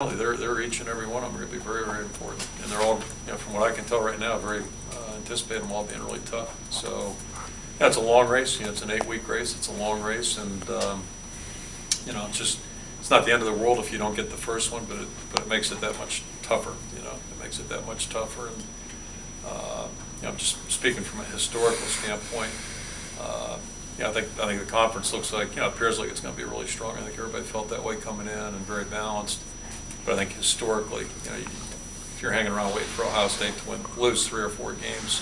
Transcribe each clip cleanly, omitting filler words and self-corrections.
They're each and every one of them are going to be very, very important, and they're all, from what I can tell right now, very anticipate them all being really tough. So, it's a long race. It's an 8-week race. It's a long race, and it's not the end of the world if you don't get the first one, but it makes it that much tougher. It makes it that much tougher, and just speaking from a historical standpoint. I think the conference looks like, appears like it's going to be really strong. I think everybody felt that way coming in and very balanced. But I think historically, if you're hanging around waiting for Ohio State to lose 3 or 4 games,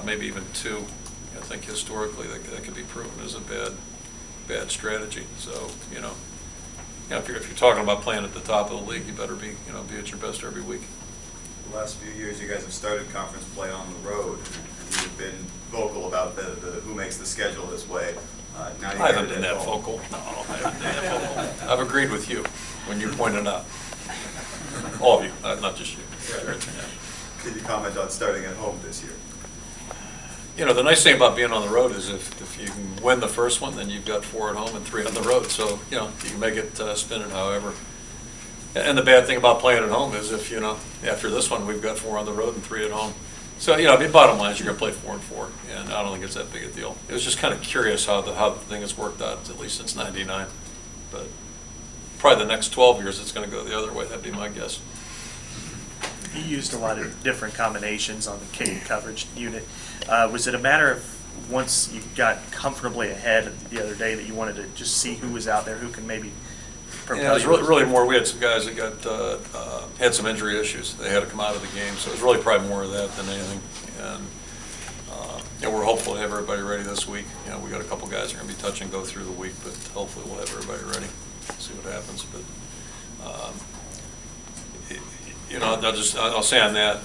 maybe even 2, I think historically that could be proven as a bad strategy. So, if you're talking about playing at the top of the league, you better be at your best every week. The last few years, you guys have started conference play on the road, and you've been vocal about the who makes the schedule this way. Now I haven't been that vocal. No, I haven't been that vocal. I've agreed with you when you pointed out. All of you, not just you. Yeah. Can you comment on starting at home this year? The nice thing about being on the road is if you can win the first one, then you've got 4 at home and 3 on the road. So, you can make it spin it however. And the bad thing about playing at home is if, after this one, we've got 4 on the road and 3 at home. So, the bottom line is you're going to play 4 and 4, and I don't think it's that big a deal. It was just kind of curious how the thing has worked out, at least since '99. But probably the next 12 years, it's going to go the other way. That'd be my guess. You used a lot of different combinations on the kick coverage unit. Was it a matter of once you got comfortably ahead the other day that you wanted to just see who was out there, who can maybe propel it was really more. We had some guys that had some injury issues. They had to come out of the game, so it was really probably more of that than anything. And we're hopeful to have everybody ready this week. We got a couple guys that are going to be touch and go through the week, but hopefully we'll have everybody ready. See what happens. But I'll say on that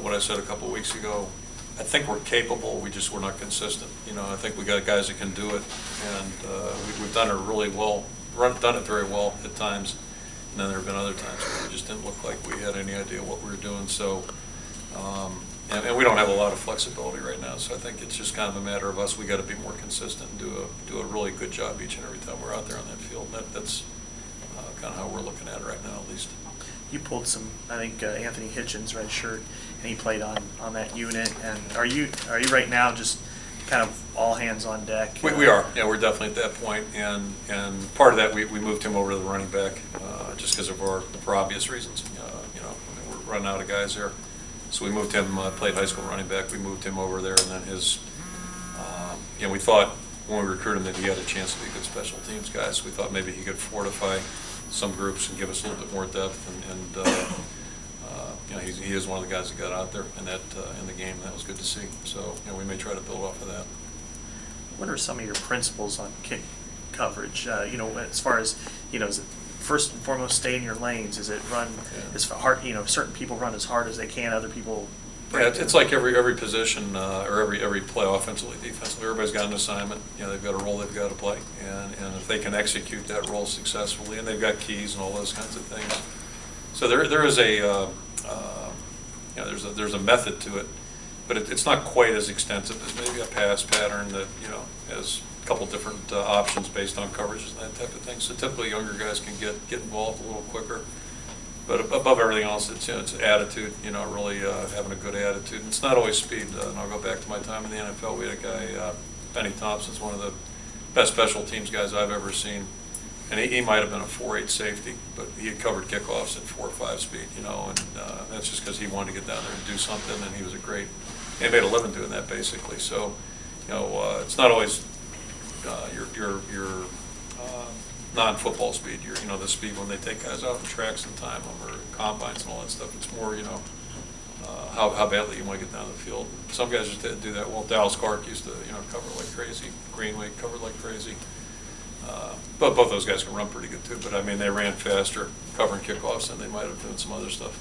what I said a couple weeks ago. I think we're capable. We're not consistent. I think we got guys that can do it, and we've done it really well. Done it very well at times, and then there have been other times where we just didn't look like we had any idea what we were doing. So, and we don't have a lot of flexibility right now. So I think it's just kind of a matter of us. We got to be more consistent and do a really good job each and every time we're out there on that field. That's kind of how we're looking at it right now, at least. You pulled some, I think, Anthony Hitchens red shirt, and he played on that unit. And are you right now just kind of all hands on deck? We are. Yeah, we're definitely at that point. And part of that, we moved him over to the running back just because of for obvious reasons. We're running out of guys there. So we moved him, played high school running back. We moved him over there, and then we thought when we recruited him that he had a chance to be a good special teams guy. So we thought maybe he could fortify some groups and give us a little bit more depth. He is one of the guys that got out there in the game. That was good to see. So we may try to build off of that. What are some of your principles on kick coverage? As far as is it first and foremost stay in your lanes? Is it run as hard? Certain people run as hard as they can. Other people. Yeah, it's like every position or every play, offensively, defensively. Everybody's got an assignment. They've got a role they've got to play, and if they can execute that role successfully, and they've got keys and all those kinds of things. So there is there's a method to it, but it's not quite as extensive as maybe a pass pattern that has a couple different options based on coverages and that type of thing. So typically younger guys can get involved a little quicker. But above everything else, it's attitude. Really having a good attitude. And it's not always speed. And I'll go back to my time in the NFL. We had a guy, Benny Thompson's one of the best special teams guys I've ever seen. And he might have been a 4.8 safety, but he had covered kickoffs at 4 or 5 speed. And that's just because he wanted to get down there and do something. And he was he made a living doing that basically. So, it's not always your non-football speed, the speed when they take guys out in tracks and time them or combines and all that stuff. It's more, how badly you want to get down the field. Some guys just didn't do that well. Dallas Clark used to, cover like crazy. Greenway covered like crazy. But both those guys can run pretty good too. But I mean, they ran faster covering kickoffs than they might have done some other stuff.